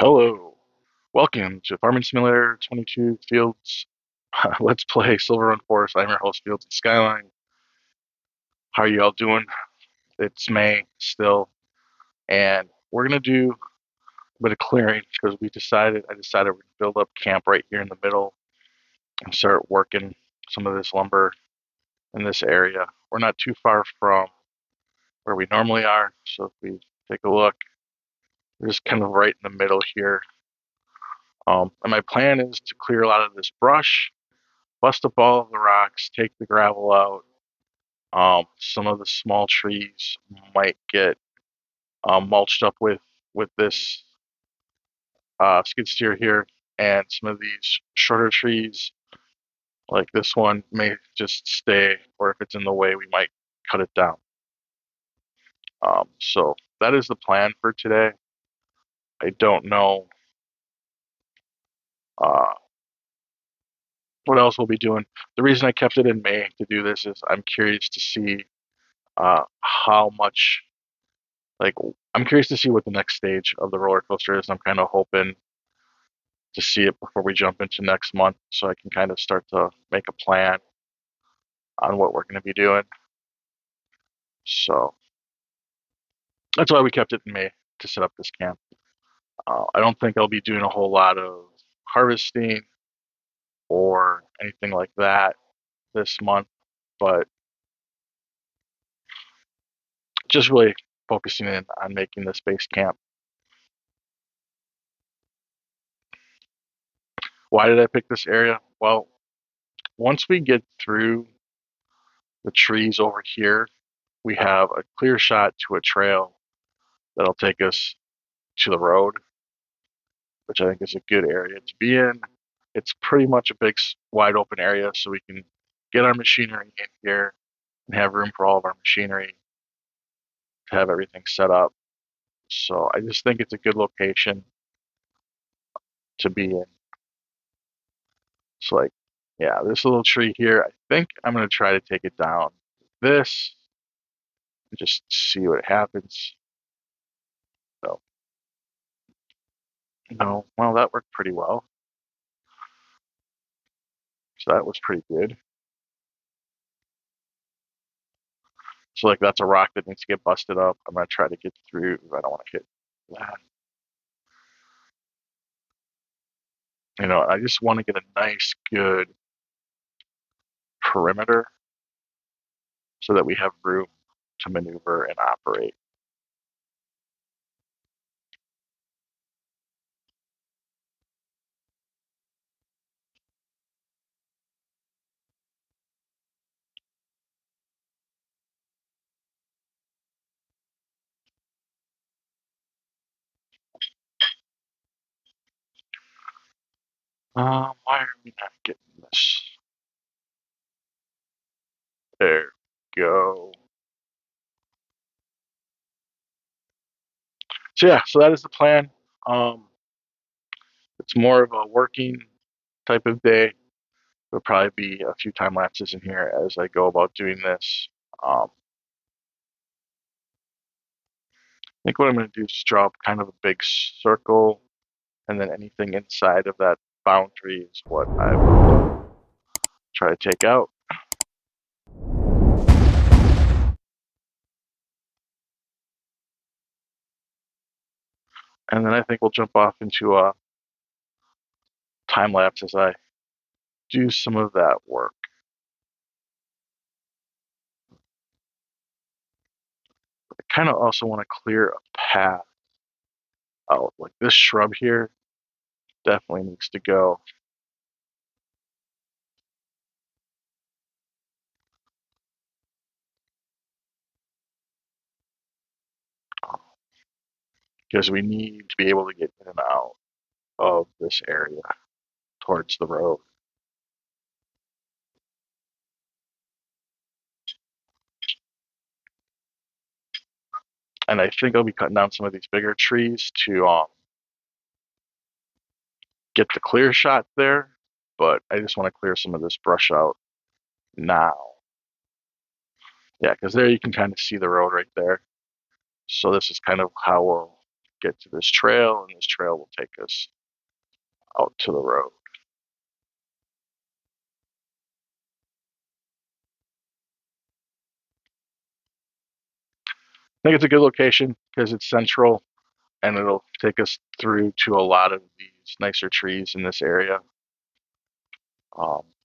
Hello, welcome to Farming Simulator 22 Fields. Let's play Silverrun Forest. I'm your host, Fields and Skyline. How are you all doing? It's May still, and we're gonna do a bit of clearing because I decided we're gonna build up camp right here in the middle and start working some of this lumber in this area. We're not too far from where we normally are, so if we take a look, we're just kind of right in the middle here. And my plan is to clear a lot of this brush, bust up all of the rocks, take the gravel out. Some of the small trees might get mulched up with this skid steer here, and some of these shorter trees, like this one, may just stay, or if it's in the way, we might cut it down. So that is the plan for today. I don't know uh, what else we'll be doing. The reason I kept it in May to do this is I'm curious to see how much, like, I'm curious to see what the next stage of the roller coaster is. I'm kind of hoping to see it before we jump into next month so I can kind of start to make a plan on what we're going to be doing. So that's why we kept it in May to set up this camp. I don't think I'll be doing a whole lot of harvesting or anything like that this month, but just really focusing in on making this base camp. Why did I pick this area? Well, once we get through the trees over here, we have a clear shot to a trail that'll take us to the road, which I think is a good area to be in. It's pretty much a big, wide open area, so we can get our machinery in here and have room for all of our machinery to have everything set up. So I just think it's a good location to be in. It's like, yeah, this little tree here, I think I'm going to try to take it down this and just see what happens. So, no, well, that worked pretty well. So that was pretty good. So like that's a rock that needs to get busted up. I'm gonna try to get through. I don't want to hit that. I just want to get a nice, good perimeter so that we have room to maneuver and operate. Why are we not getting this? There we go. So yeah, so that is the plan. Um, it's more of a working type of day. There'll probably be a few time lapses in here as I go about doing this. I think what I'm going to do is just draw up kind of a big circle, and then anything inside of that boundary is what I will try to take out. And then I think we'll jump off into a time lapse as I do some of that work. I kind of also want to clear a path out. Like this shrub here definitely needs to go. Because we need to be able to get in and out of this area towards the road. And I think I'll be cutting down some of these bigger trees to get the clear shot there, but I just want to clear some of this brush out now. Yeah, because there you can kind of see the road right there. So this is kind of how we'll get to this trail, and this trail will take us out to the road. I think it's a good location because it's central, and it'll take us through to a lot of these nicer trees in this area.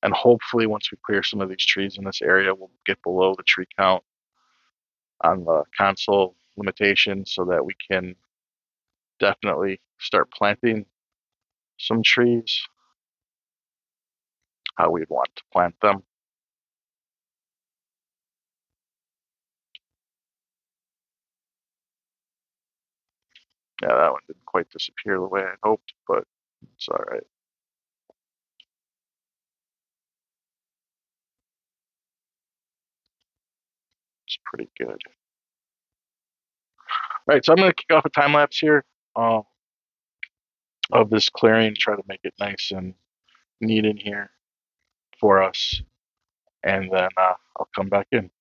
And hopefully once we clear some of these trees in this area, we'll get below the tree count on the console limitation so that we can definitely start planting some trees how we'd want to plant them. Yeah, that one didn't quite disappear the way I hoped, but it's all right. It's pretty good. All right, so I'm going to kick off a time lapse here of this clearing, try to make it nice and neat in here for us, and then I'll come back in.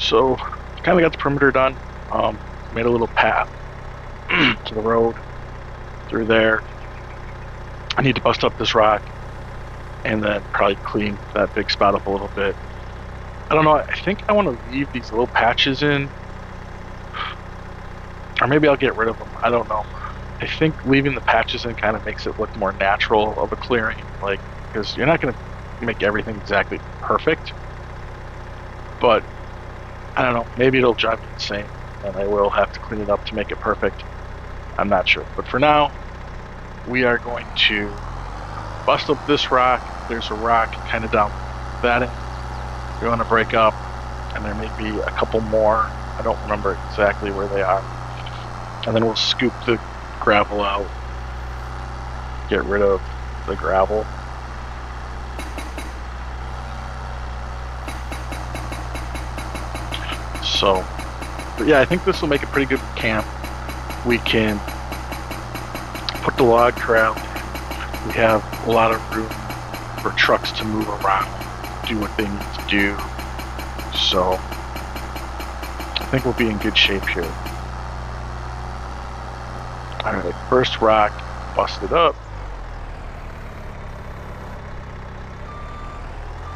So, kind of got the perimeter done. Made a little path to the road through there. I need to bust up this rock and then probably clean that big spot up a little bit. I don't know, I think I want to leave these little patches in, or maybe I'll get rid of them. I don't know. I think leaving the patches in kind of makes it look more natural of a clearing, like, because you're not going to make everything exactly perfect, but I don't know, maybe it'll drive me insane and I will have to clean it up to make it perfect. I'm not sure, but for now we are going to bust up this rock. There's a rock kind of down that end we're going to break up, and there may be a couple more. I don't remember exactly where they are. And then we'll scoop the gravel out, get rid of the gravel. So, but yeah, I think this will make a pretty good camp. We can put the log corral in. We have a lot of room for trucks to move around, do what they need to do. So I think we'll be in good shape here. Alright, first rock busted up.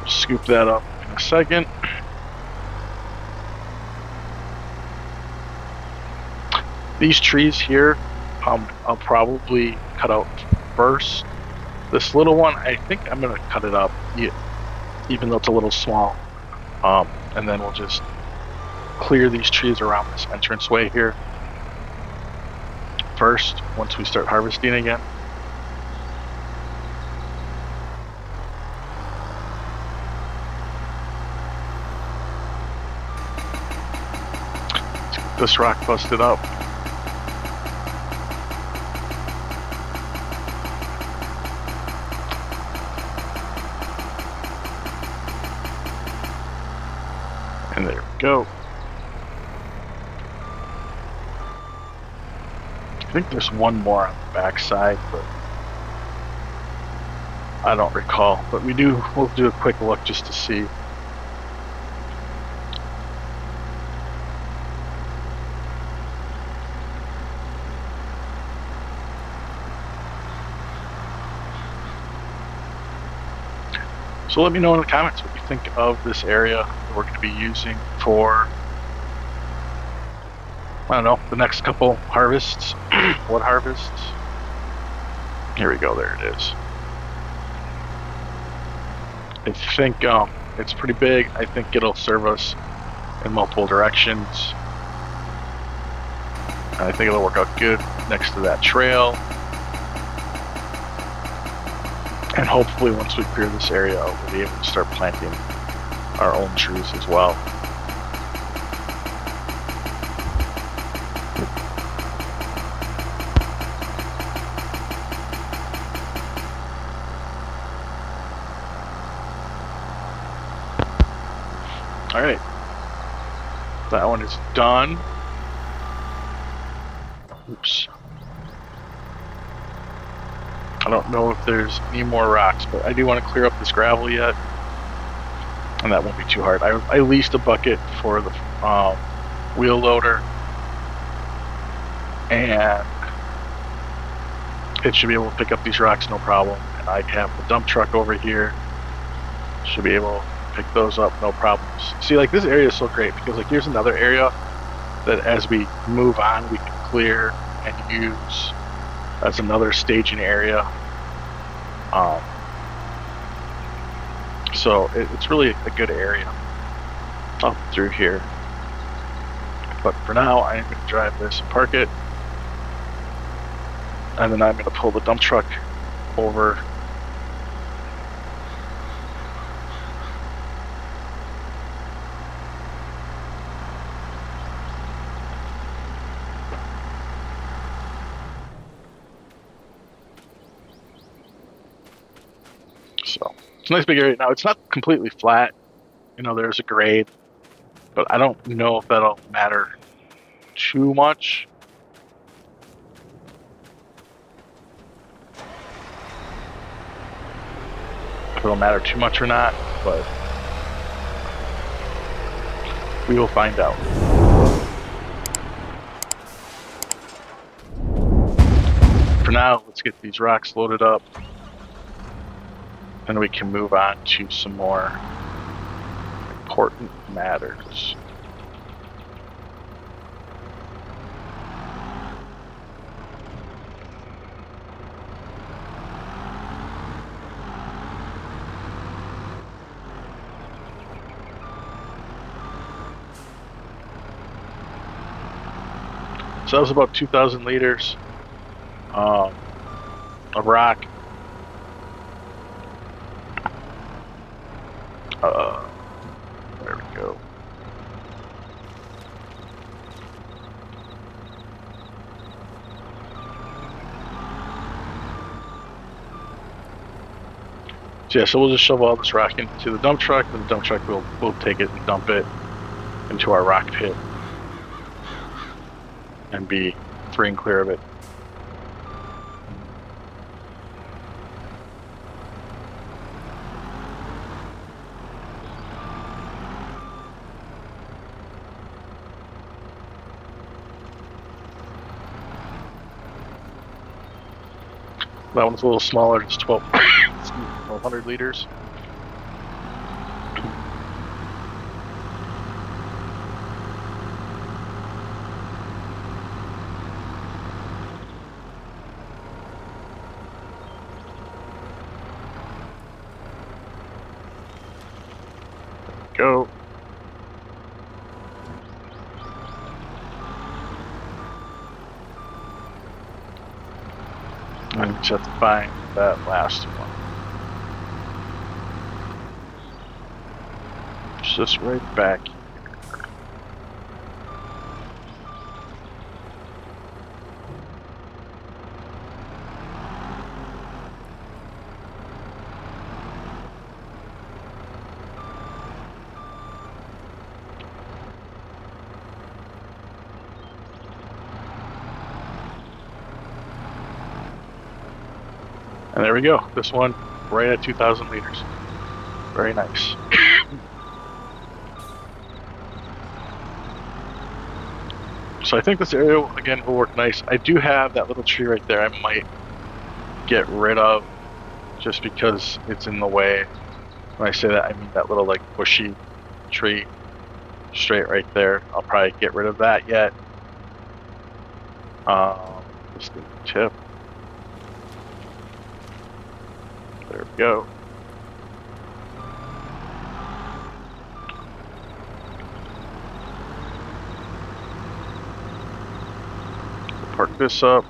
We'll scoop that up in a second. These trees here, I'll probably cut out first. This little one, I think I'm gonna cut it up, even though it's a little small. And then we'll just clear these trees around this entranceway here first, once we start harvesting again. Let's get this rock busted up. And there we go. I think there's one more on the back side, but I don't recall. But we'll do a quick look just to see. So let me know in the comments what you think of this area that we're going to be using for, I don't know, the next couple harvests. What harvests? Here we go, there it is. I think it's pretty big. I think it'll serve us in multiple directions. I think it'll work out good next to that trail. And hopefully once we clear this area out, we'll be able to start planting our own trees as well. Alright, that one is done. Oops. I don't know if there's any more rocks, but I do want to clear up this gravel yet, and that won't be too hard. I leased a bucket for the wheel loader, and it should be able to pick up these rocks no problem. And I have the dump truck over here, should be able to pick those up no problems. See, like, this area is so great because, like, here's another area that as we move on we can clear and use. That's another staging area. So it's really a good area up through here. But for now, I am going to drive this and park it. And then I'm going to pull the dump truck over. So it's a nice big area. Now it's not completely flat. You know, there's a grade, but I don't know if that'll matter too much. If it'll matter too much or not, but We will find out. For now, let's get these rocks loaded up, and we can move on to some more important matters. So that was about 2,000 liters of rock. There we go. So yeah, so we'll just shove all this rock into the dump truck, and the dump truck will take it and dump it into our rock pit and be free and clear of it. That one's a little smaller, it's 1,200 liters. Go. And just have to find that last one. It's just right back here. And there we go. This one right at 2,000 liters. Very nice. So I think this area, again, will work nice. I do have that little tree right there I might get rid of just because it's in the way. When I say that, I mean that little like bushy tree straight right there. I'll probably get rid of that yet. Just the tip. There we go. Park this up.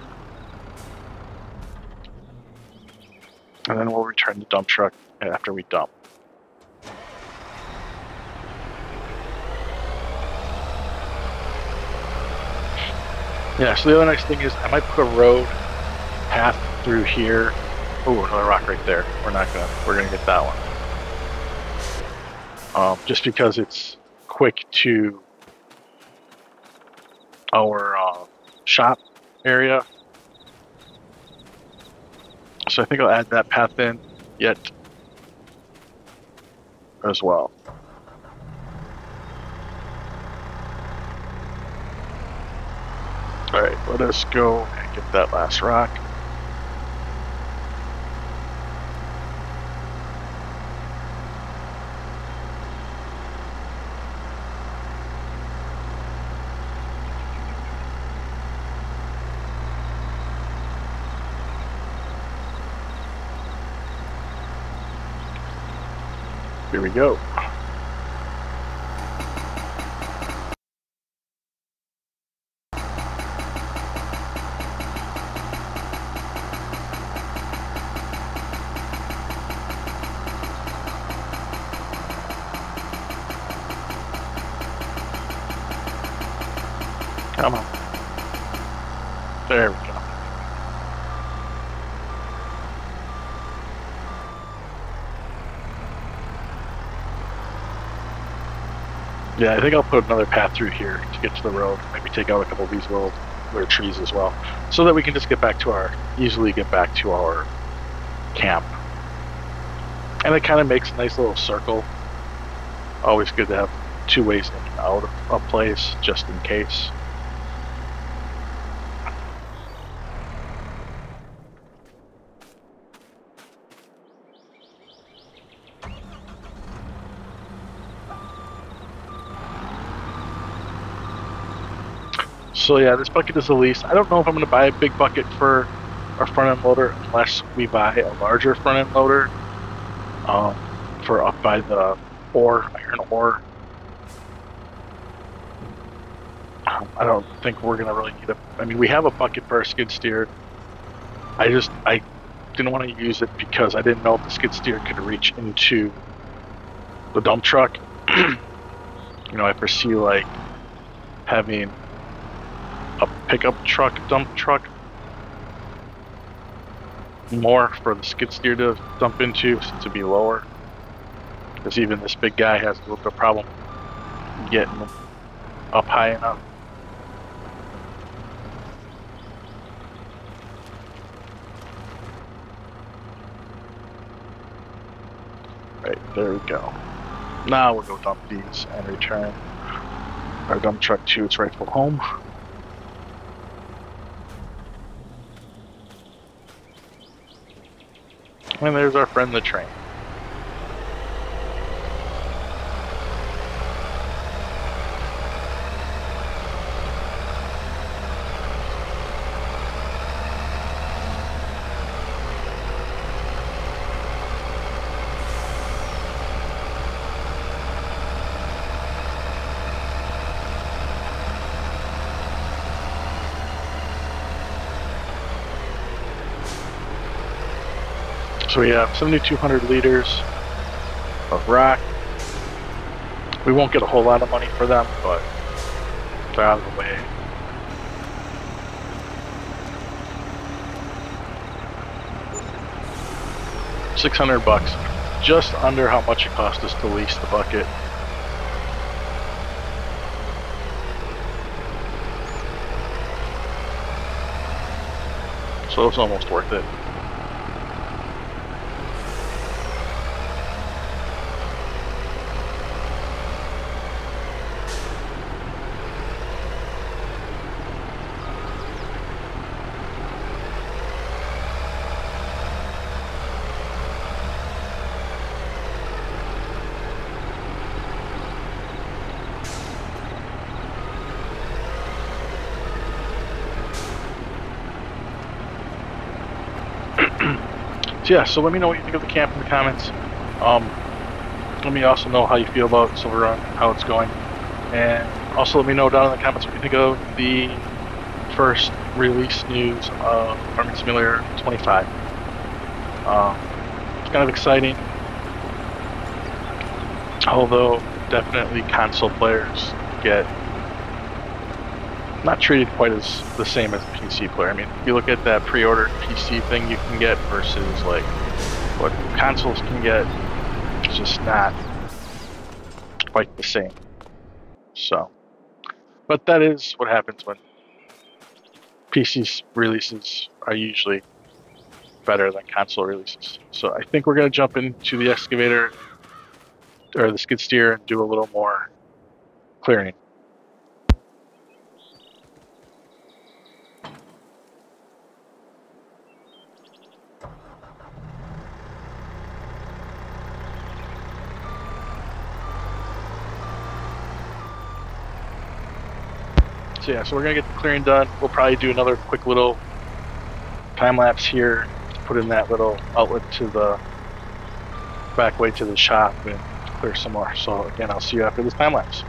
And then we'll return the dump truck after we dump. Yeah, so the other nice thing is I might put a road path through here. Oh, another rock right there. We're gonna get that one. Just because it's quick to our shop area. So I think I'll add that path in yet as well. All right, let us go and get that last rock. Here we go. Come on. There we go. Yeah, I think I'll put another path through here to get to the road. Maybe take out a couple of these little trees as well, so that we can just easily get back to our camp. And it kind of makes a nice little circle. Always good to have two ways in and out of place just in case. So yeah, this bucket is the least. I don't know if I'm going to buy a big bucket for our front end loader unless we buy a larger front end loader for up by the iron ore. I don't think we're going to really need I mean, we have a bucket for our skid steer. I didn't want to use it because I didn't know if the skid steer could reach into the dump truck. You know, I foresee like having a pickup truck, dump truck, more for the skid steer to dump into since it'd be lower. Because even this big guy has a little bit of problem getting up high enough. Right, there we go. Now we'll go dump these and return our dump truck to its rightful home. And there's our friend the train. So we have 7,200 liters of rock. We won't get a whole lot of money for them, but they're out of the way. $600, just under how much it cost us to lease the bucket. So it's almost worth it. So yeah, so let me know what you think of the camp in the comments. Let me also know how you feel about Silverrun, how it's going. And also let me know down in the comments what you think of the first release news of Farming Simulator 25. It's kind of exciting, although definitely console players get not treated quite as the same as a PC player. I mean, if you look at that pre-ordered PC thing you can get versus like what consoles can get, it's just not quite the same. So, but that is what happens when PC releases are usually better than console releases. So I think we're going to jump into the excavator or the skid steer and do a little more clearing. So yeah, so we're gonna get the clearing done. We'll probably do another quick little time lapse here to put in that little outlet to the back way to the shop and clear some more. So again, I'll see you after this time lapse.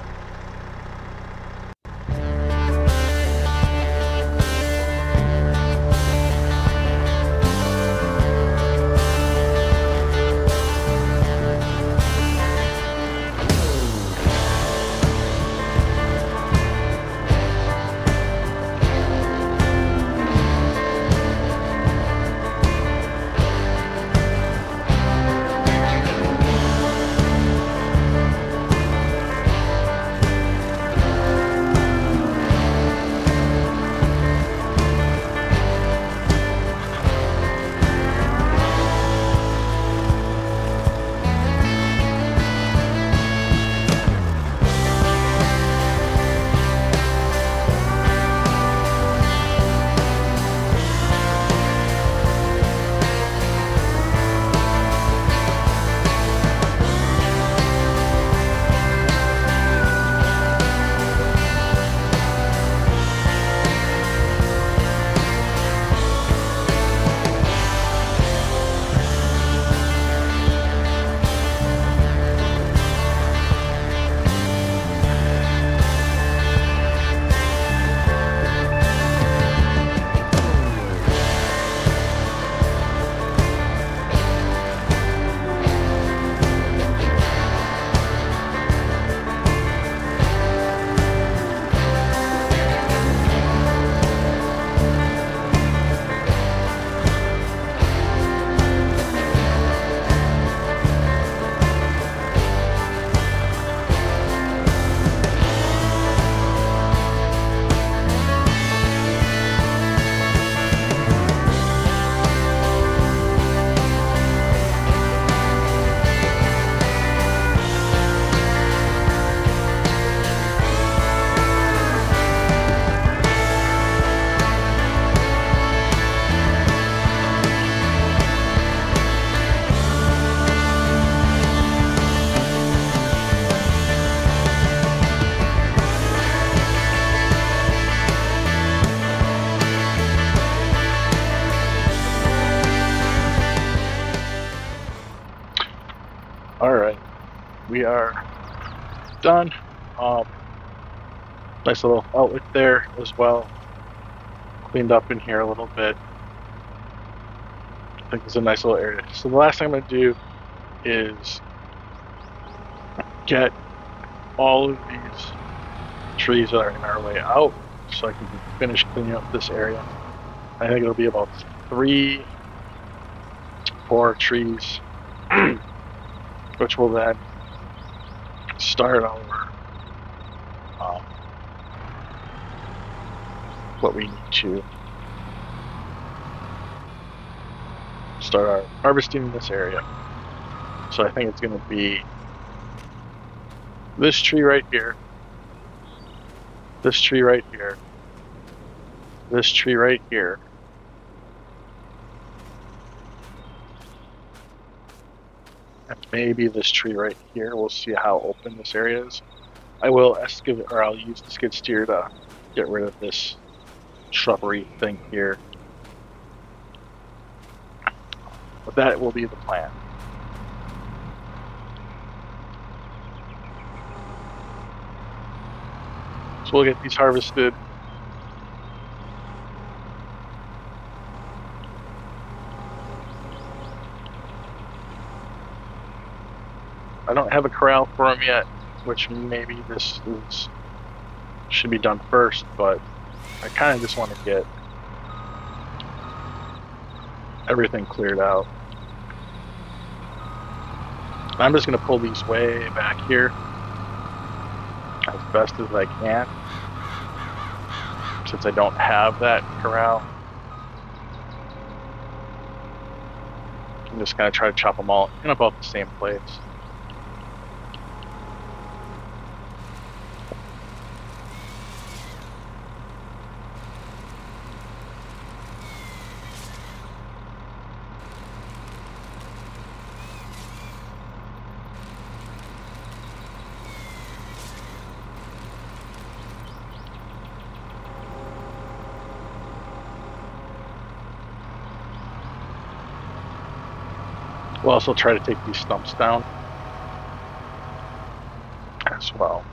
Alright, we are done. Nice little outlet there as well. Cleaned up in here a little bit. I think it's a nice little area. So the last thing I'm going to do is get all of these trees that are in our way out so I can finish cleaning up this area. I think it'll be about 3-4 trees, which will then start our what we need to start our harvesting in this area. So I think it's going to be this tree right here, this tree right here, this tree right here, and maybe this tree right here. We'll see how open this area is. I will excavate, or I'll use the skid steer to get rid of this shrubbery thing here. But that will be the plan. So we'll get these harvested. I don't have a corral for them yet, which maybe this should be done first, but I kind of just want to get everything cleared out. I'm just going to pull these way back here as best as I can, since I don't have that corral. I'm just going to try to chop them all in about the same place. We'll also try to take these stumps down as well.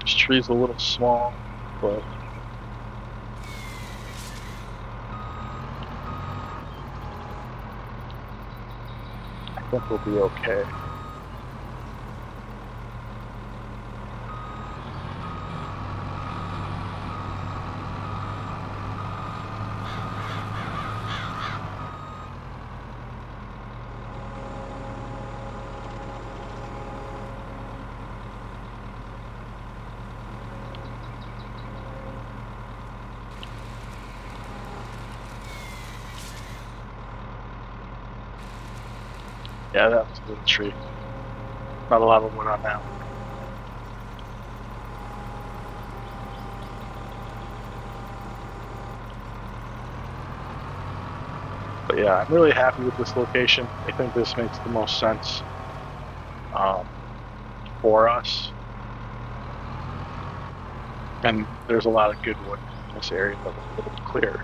This tree's a little small, but I think we'll be okay. Yeah, that was a good tree. Not a lot of wood on that one. But yeah, I'm really happy with this location. I think this makes the most sense for us. And there's a lot of good wood in this area that we're able to clear.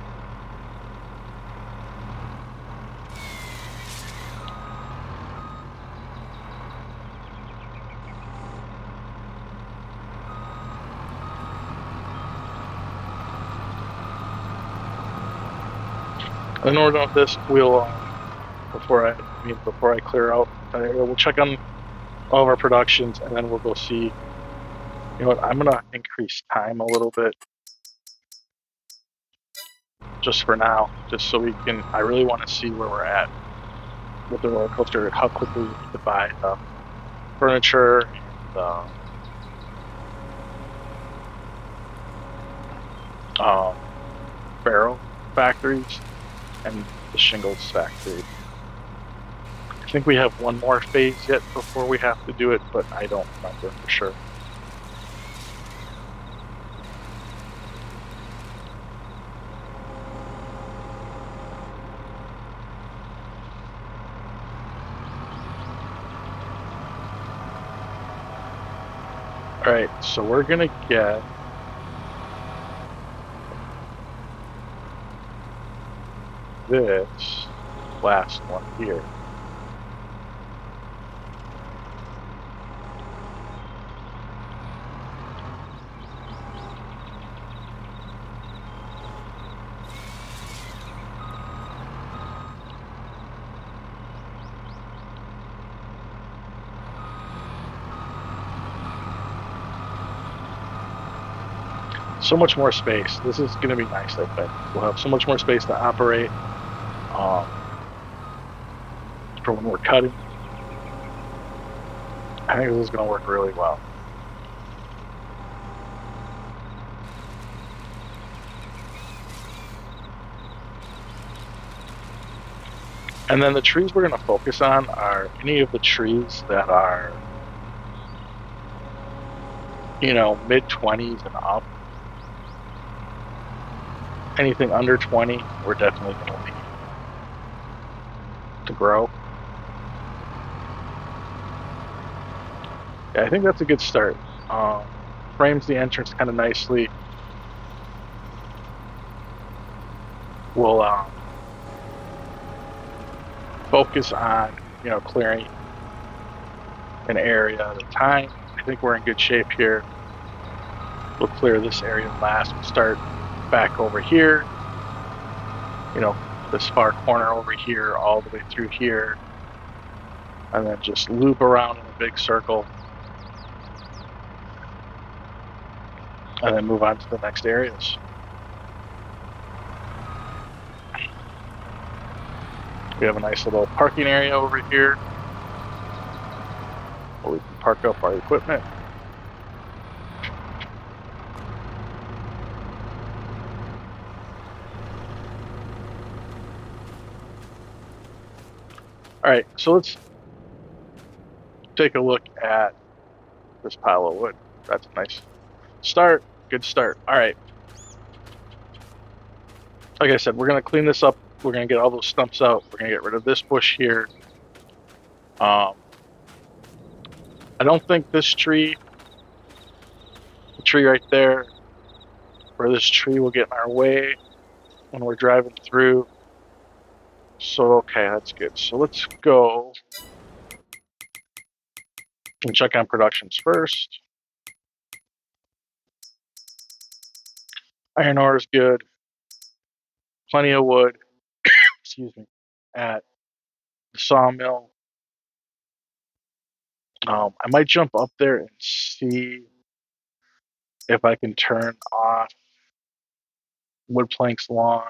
In order with this, we'll before I clear out that area, we'll check on all of our productions, and then we'll go see. You know what? I'm gonna increase time a little bit, just for now, just so we can. I really want to see where we're at with the roller coaster, how quickly we need to buy the furniture and the barrel factories and the shingles factory. I think we have one more phase yet before we have to do it, but I don't remember for sure. Alright, so we're gonna get this last one here. So much more space. This is going to be nice, I think. We'll have so much more space to operate for when we're cutting. I think this is going to work really well. And then the trees we're going to focus on are any of the trees that are, you know, mid-20s and up. Anything under 20, we're definitely going to leave to grow. Yeah, I think that's a good start. Frames the entrance kind of nicely. We'll focus on, you know, clearing an area at a time. I think we're in good shape here. We'll clear this area last. We'll start back over here, you know, this far corner over here, all the way through here, and then just loop around in a big circle, and then move on to the next areas. We have a nice little parking area over here where we can park up our equipment. All right, so let's take a look at this pile of wood. That's a nice start. Good start. All right. Like I said, we're going to clean this up. We're going to get all those stumps out. We're going to get rid of this bush here. I don't think this tree, the tree right there, or this tree will get in our way when we're driving through. So, okay, that's good. So let's go and check on productions first. Iron ore is good. Plenty of wood, excuse me, at the sawmill. I might jump up there and see if I can turn off wood planks long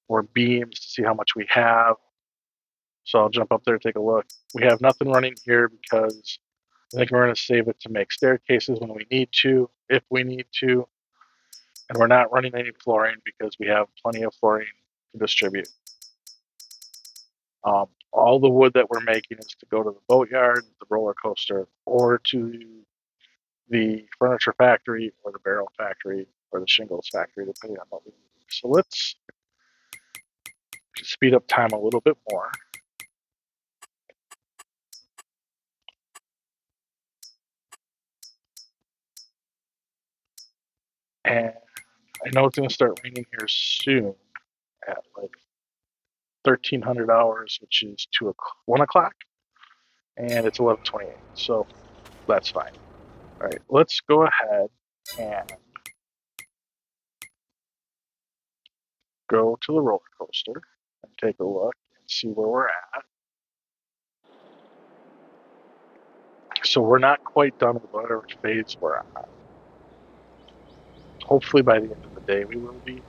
or beams to see how much we have. So I'll jump up there, take a look. We have nothing running here because I think we're going to save it to make staircases when we need to, if we need to. And we're not running any flooring because we have plenty of flooring to distribute. All the wood that we're making is to go to the boatyard, the roller coaster, or to the furniture factory, or the barrel factory, or the shingles factory, depending on what we need. So let's speed up time a little bit more. And I know it's going to start raining here soon at like 1300 hours, which is 1 o'clock, and it's 11:28, so that's fine. All right, let's go ahead and go to the roller coaster and take a look and see where we're at. So we're not quite done with whatever phase we're on. Hopefully by the end of the day we will be.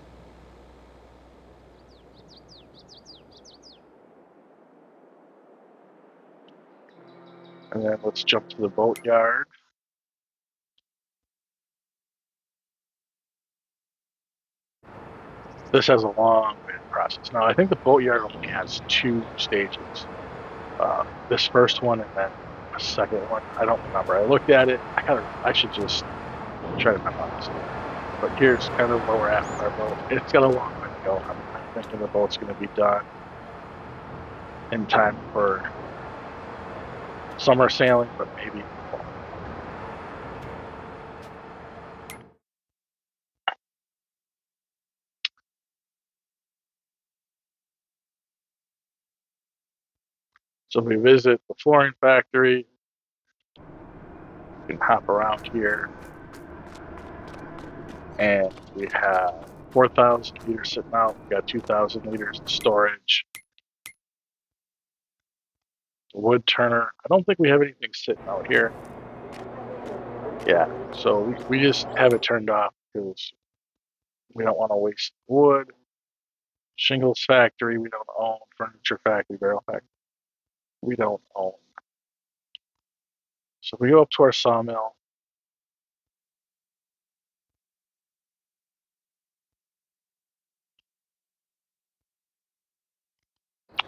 And then let's jump to the boatyard. This has a long process. Now I think the boatyard only has 2 stages. This first one and then a second one. I don't remember. I looked at it. I should just try to memorize it. But here's kind of where we're at with our boat. It's got a long way to go. I'm thinking the boat's going to be done in time for summer sailing, but maybe fall. So if we visit the flooring factory, we can hop around here, and we have 4,000 liters sitting out. We got 2,000 liters in storage. The wood turner. I don't think we have anything sitting out here. Yeah, so we just have it turned off because we don't want to waste wood. Shingles factory, we don't own. Furniture factory, barrel factory, we don't own. So if we go up to our sawmill,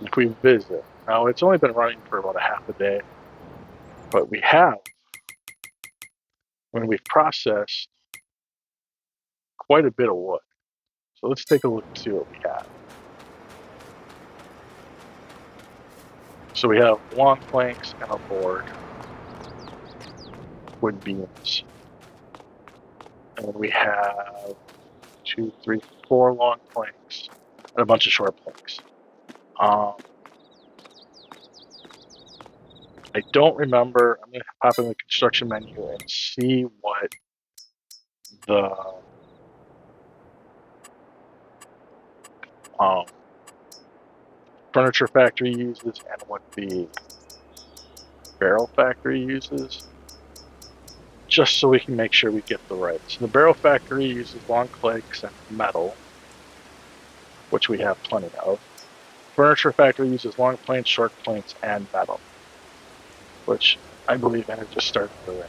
if we visit, now it's only been running for about a half a day, but we have, when we've processed quite a bit of wood. So let's take a look and see what we have. So we have long planks and a board, wood beams, and we have 2, 3, 4 long planks and a bunch of short planks. I don't remember. I'm going to pop in the construction menu and see what the um, furniture factory uses and what the barrel factory uses, just so we can make sure we get the right. So the barrel factory uses long planks and metal, which we have plenty of. Furniture factory uses long planks, short planks, and metal, which I believe, and it just started the ring,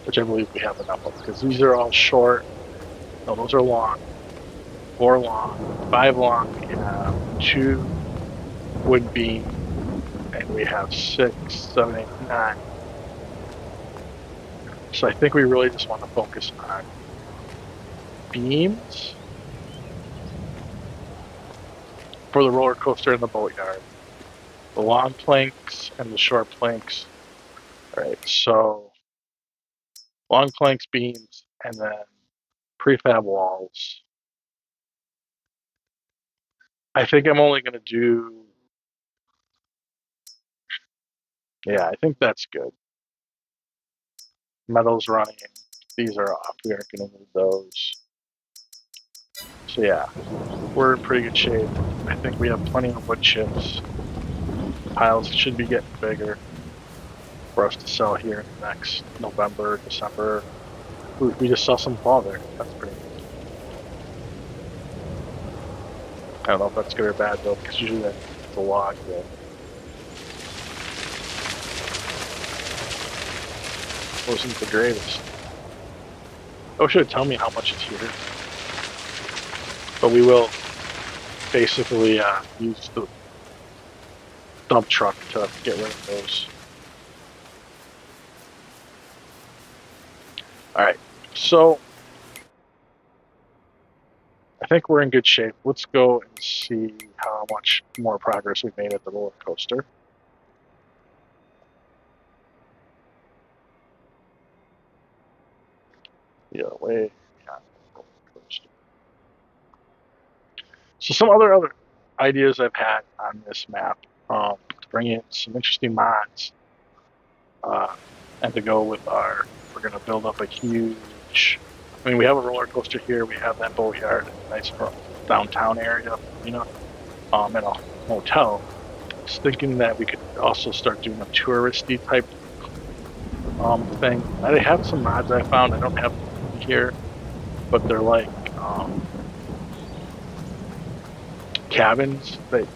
which I believe we have enough of, because these are all short. No, those are long. 4 long, 5 long. We have 2 wood beam, and we have 6, 7, 8, 9. So I think we really just want to focus on beams for the roller coaster and the boatyard, the long planks and the short planks. All right, so long planks, beams, and then prefab walls. I think I'm only going to do, yeah, I think that's good. Metal's running. These are off. We aren't going to need those. So yeah, we're in pretty good shape. I think we have plenty of wood chips. Piles should be getting bigger for us to sell here in the next November, December. We just saw some fall there. That's pretty neat. I don't know if that's good or bad though, because usually that's a log that wasn't the greatest. Oh, should tell me how much is here. But we will basically use the dump truck to get rid of those. All right, so I think we're in good shape. Let's go and see how much more progress we've made at the roller coaster. The other way. Yeah, roller coaster. So some other ideas I've had on this map, to bring in some interesting mods, and to go with we're going to build up a huge, I mean, we have a roller coaster here, we have that boatyard, nice downtown area, and a motel. I was thinking that we could also start doing a touristy type thing. I have some mods I found. I don't have them here, but they're like cabins that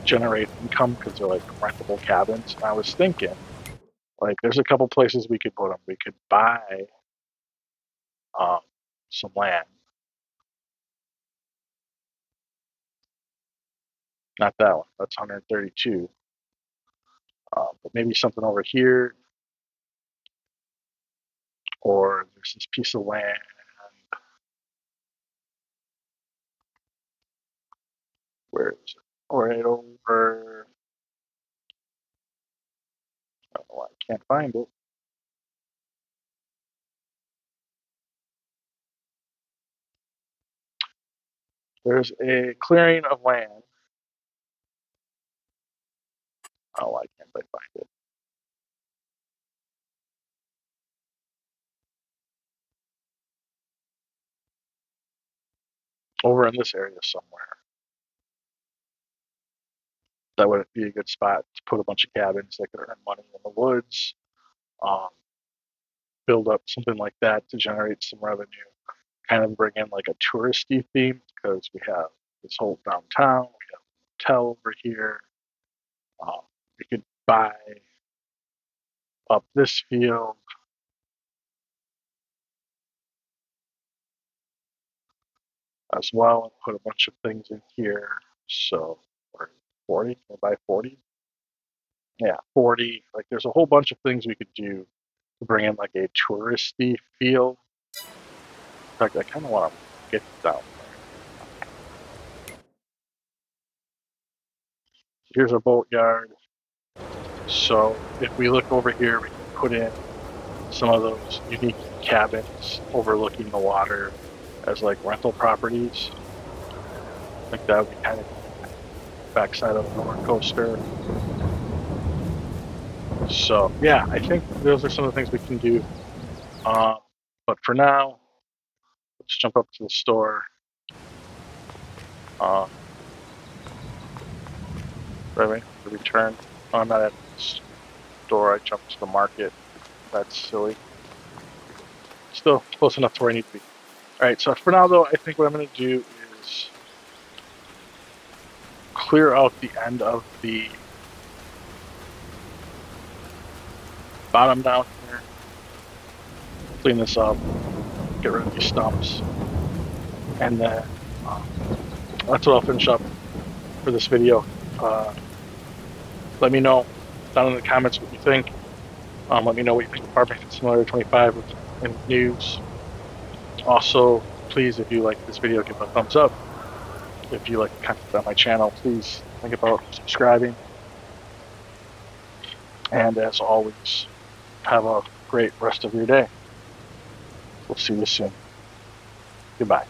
generate income because they're like rentable cabins. And I was thinking, like, there's a couple places we could put them. We could buy um, some land. Not that one. That's 132. But maybe something over here, or there's this piece of land. Where is it? Right over. I don't know why I can't find it. There's a clearing of land Oh, why can't I find it? Over in this area somewhere. That would be a good spot to put a bunch of cabins that could earn money in the woods. Um, build up something like that to generate some revenue. Kind of bring in like a touristy theme because we have this whole downtown, we have a hotel over here. Um, we could buy up this field as well and put a bunch of things in here. So, or 40, can I buy 40? Yeah, 40. Like there's a whole bunch of things we could do to bring in like a touristy feel. In fact, I kind of want to get down there. Here's our boat yard. So if we look over here, we can put in some of those unique cabins overlooking the water as like rental properties. Like that would be kind of backside of the roller coaster. So yeah, I think those are some of the things we can do. But for now, let's jump up to the store. Right, the return. Oh, I'm not at the store. I jumped to the market. That's silly. Still close enough to where I need to be. All right. So for now, though, I think what I'm going to do is clear out the end of the bottom down here. Clean this up. Get rid of these stumps. And then that's what I'll finish up for this video. Let me know down in the comments what you think. Let me know what you think of Farming Simulator 25 in news. Also, please, if you like this video, give it a thumbs up. If you like the content on my channel, please think about subscribing. And as always, have a great rest of your day. We'll see you soon. Goodbye.